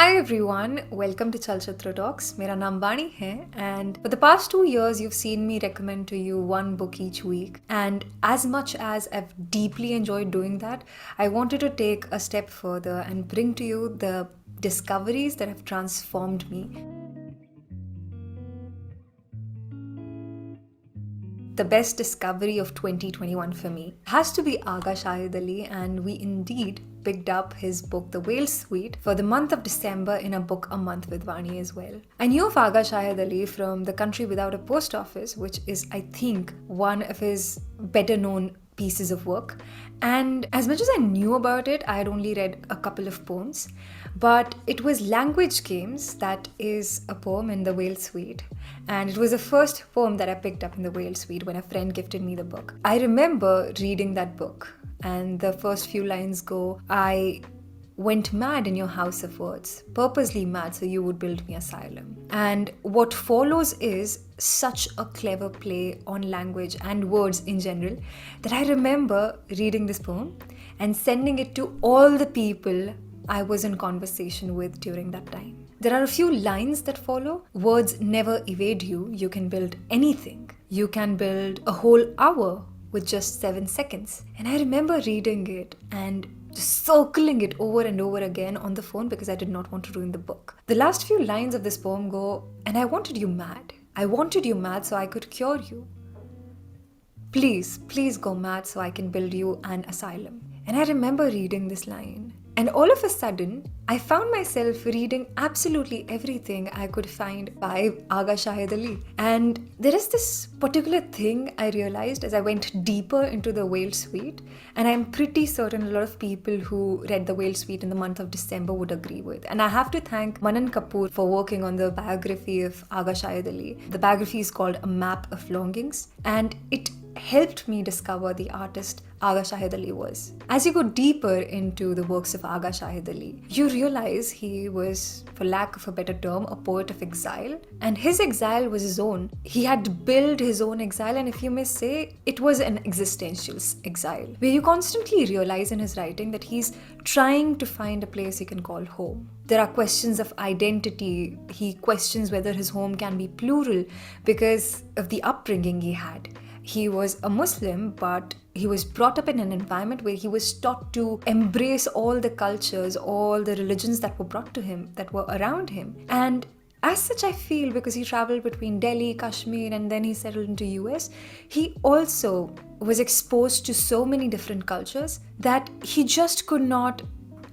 Hi everyone, welcome to Chalchitra Talks. मेरा नाम वाणी है and for the past 2 years you've seen me recommend to you one book each week, and as much as I've deeply enjoyed doing that, I wanted to take a step further and bring to you the discoveries that have transformed me. The best discovery of 2021 for me has to be Agha Shahid Ali, and we indeed picked up his book The Whale Suite for the month of December in a book a month with Vaani as well. I knew of Agha Shahid Ali from The Country Without a Post Office, which is I think one of his better known pieces of work, and as much as I knew about it, I had only read a couple of poems, but it was Language Games that is a poem in the Whale Suite, and it was the first poem that I picked up in the Whale Suite when a friend gifted me the book. I remember reading that book, and the first few lines go, I went mad in your house of words, purposely mad so you would build me asylum. And what follows is such a clever play on language and words in general that I remember reading this poem and sending it to all the people I was in conversation with during that time. There are a few lines that follow. Words never evade you. You can build anything. You can build a whole hour with just 7 seconds. And I remember reading it and just circling it over and over again on the phone because I did not want to ruin the book. The last few lines of this poem go, and I wanted you mad. I wanted you mad so I could cure you. Please go mad so I can build you an asylum. And I remember reading this line. And all of a sudden, I found myself reading absolutely everything I could find by Agha Shahid Ali. And there is this particular thing I realized as I went deeper into the Whale Suite, and I'm pretty certain a lot of people who read the Whale Suite in the month of December would agree with. And I have to thank Manan Kapoor for working on the biography of Agha Shahid Ali. The biography is called A Map of Longings, and it helped me discover the artist Agha Shahid Ali was. As you go deeper into the works of Agha Shahid Ali, you realize he was, for lack of a better term, a poet of exile. And his exile was his own. He had built his own exile, and if you may say, it was an existential exile, where you constantly realize in his writing that he's trying to find a place he can call home. There are questions of identity. He questions whether his home can be plural because of the upbringing he had. He was a Muslim, but he was brought up in an environment where he was taught to embrace all the cultures, all the religions that were brought to him, that were around him. And as such, I feel, because he traveled between Delhi, Kashmir, and then he settled into US, he also was exposed to so many different cultures that he just could not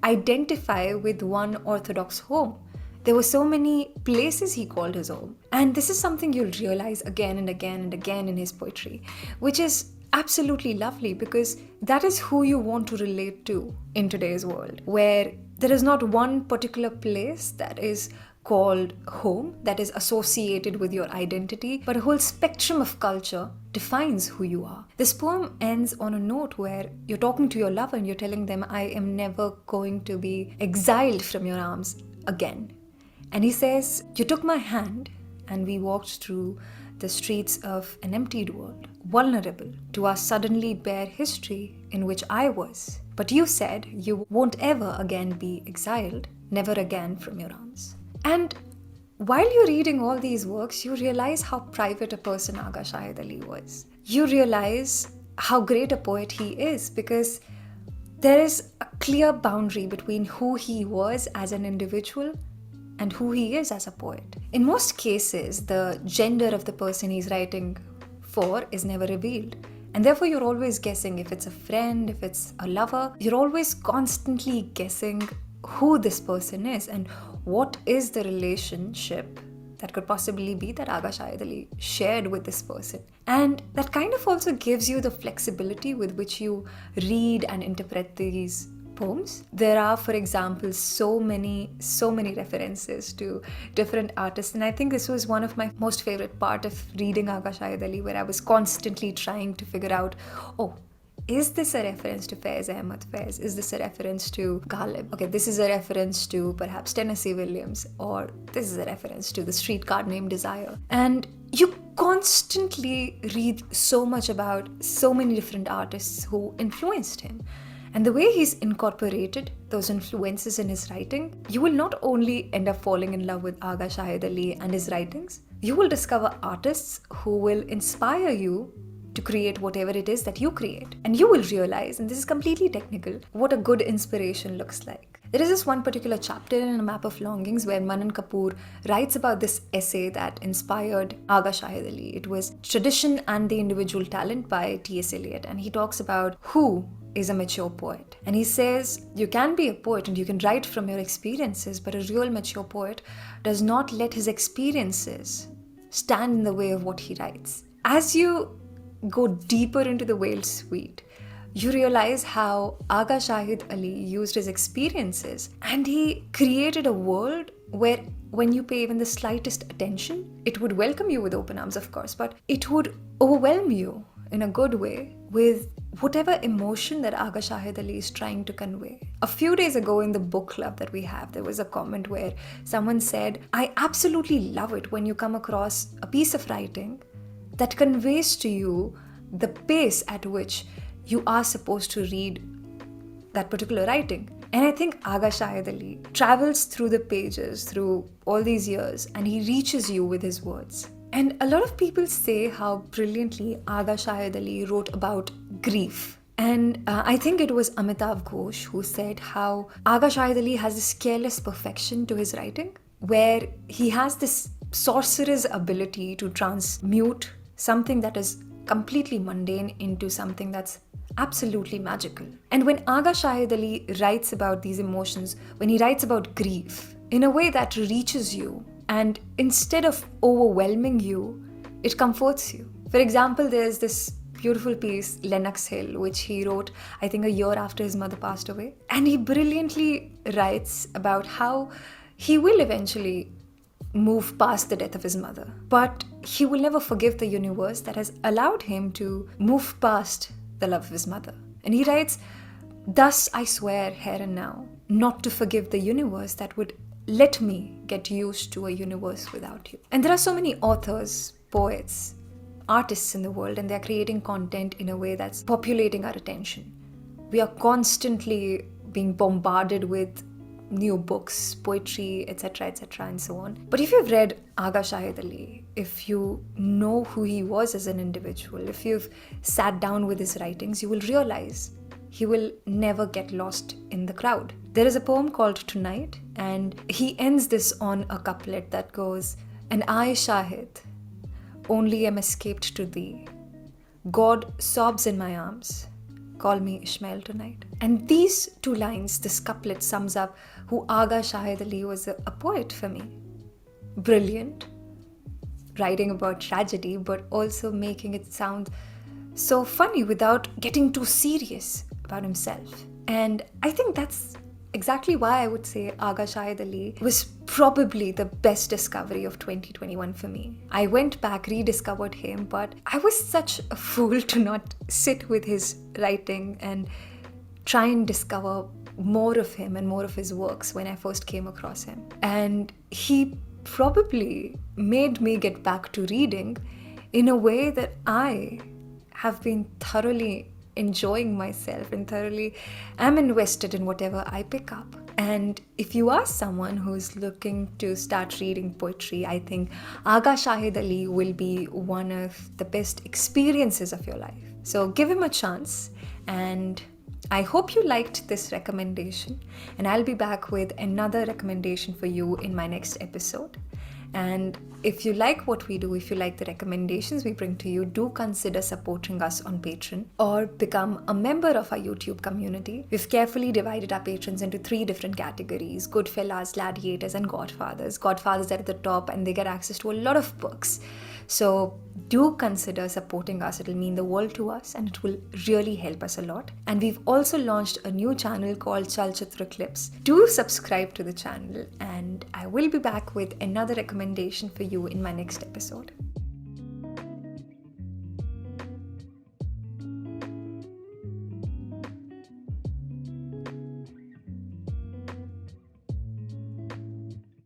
identify with one orthodox home. There were so many places he called his home. And this is something you'll realize again and again and again in his poetry, which is absolutely lovely because that is who you want to relate to in today's world, where there is not one particular place that is called home, that is associated with your identity, but a whole spectrum of culture defines who you are. This poem ends on a note where you're talking to your lover and you're telling them, I am never going to be exiled from your arms again. And he says, you took my hand and we walked through the streets of an emptied world, vulnerable to our suddenly bare history in which I was. But you said you won't ever again be exiled, never again from your arms. And while you're reading all these works, you realize how private a person Agha Shahid Ali was. You realize how great a poet he is because there is a clear boundary between who he was as an individual and who he is as a poet. In most cases, the gender of the person he's writing for is never revealed. And therefore, you're always guessing if it's a friend, if it's a lover. You're always constantly guessing who this person is and what is the relationship that could possibly be that Agha Shahid Ali shared with this person. And that kind of also gives you the flexibility with which you read and interpret these poems. There are, for example, so many references to different artists, and I think this was one of my most favorite part of reading Agha Shahid Ali, where I was constantly trying to figure out, is this a reference to Faiz Ahmad Faiz? Is this a reference to Ghalib? Okay, this is a reference to perhaps Tennessee Williams, or this is a reference to the streetcar named Desire. And you constantly read so much about so many different artists who influenced him. And the way he's incorporated those influences in his writing, you will not only end up falling in love with Agha Shahid Ali and his writings, you will discover artists who will inspire you to create whatever it is that you create. And you will realize, and this is completely technical, what a good inspiration looks like. There is this one particular chapter in A Map of Longings where Manan Kapoor writes about this essay that inspired Agha Shahid Ali. It was Tradition and the Individual Talent by T.S. Eliot. And he talks about who is a mature poet. And he says, you can be a poet and you can write from your experiences, but a real mature poet does not let his experiences stand in the way of what he writes. As you go deeper into the Whale Suite, you realize how Agha Shahid Ali used his experiences and he created a world where when you pay even the slightest attention, it would welcome you with open arms, of course, but it would overwhelm you in a good way with whatever emotion that Agha Shahid Ali is trying to convey. A few days ago in the book club that we have, there was a comment where someone said, I absolutely love it when you come across a piece of writing that conveys to you the pace at which you are supposed to read that particular writing. And I think Agha Shahid Ali travels through the pages through all these years and he reaches you with his words. And a lot of people say how brilliantly Agha Shahid Ali wrote about grief. And I think it was Amitav Ghosh who said how Agha Shahid Ali has this careless perfection to his writing, where he has this sorcerer's ability to transmute something that is completely mundane into something that's absolutely magical. And when Agha Shahid Ali writes about these emotions, when he writes about grief, in a way that reaches you, and instead of overwhelming you, it comforts you. For example, there's this beautiful piece, Lennox Hill, which he wrote, I think, a year after his mother passed away. And he brilliantly writes about how he will eventually move past the death of his mother, but he will never forgive the universe that has allowed him to move past the love of his mother. And he writes, thus I swear here and now not to forgive the universe that would let me get used to a universe without you. And there are so many authors, poets, artists in the world, and they're creating content in a way that's populating our attention. We are constantly being bombarded with new books, poetry, etc., and so on. But if you've read Agha Shahid Ali, if you know who he was as an individual, if you've sat down with his writings, you will realize he will never get lost in the crowd. There is a poem called Tonight, and he ends this on a couplet that goes, and I, Shahid, only am escaped to thee. God sobs in my arms. Call me Ishmael tonight. And these two lines, this couplet sums up who Agha Shahid Ali was a poet for me. Brilliant, writing about tragedy, but also making it sound so funny without getting too serious about himself. And I think that's exactly why I would say Agha Shahid Ali was probably the best discovery of 2021 for me. I went back, rediscovered him, but I was such a fool to not sit with his writing and try and discover more of him and more of his works when I first came across him. And he probably made me get back to reading in a way that I have been thoroughly enjoying myself and thoroughly am invested in whatever I pick up. And if you are someone who's looking to start reading poetry, I think Agha Shahid Ali will be one of the best experiences of your life. So give him a chance, and I hope you liked this recommendation, and I'll be back with another recommendation for you in my next episode. And if you like what we do, if you like the recommendations we bring to you, do consider supporting us on Patreon or become a member of our YouTube community. We've carefully divided our patrons into 3 different categories: Goodfellas, Gladiators, and Godfathers. Godfathers are at the top and they get access to a lot of perks. So do consider supporting us. It'll mean the world to us and it will really help us a lot. And we've also launched a new channel called Chalchitra Clips. Do subscribe to the channel, and I will be back with another recommendation for you in my next episode.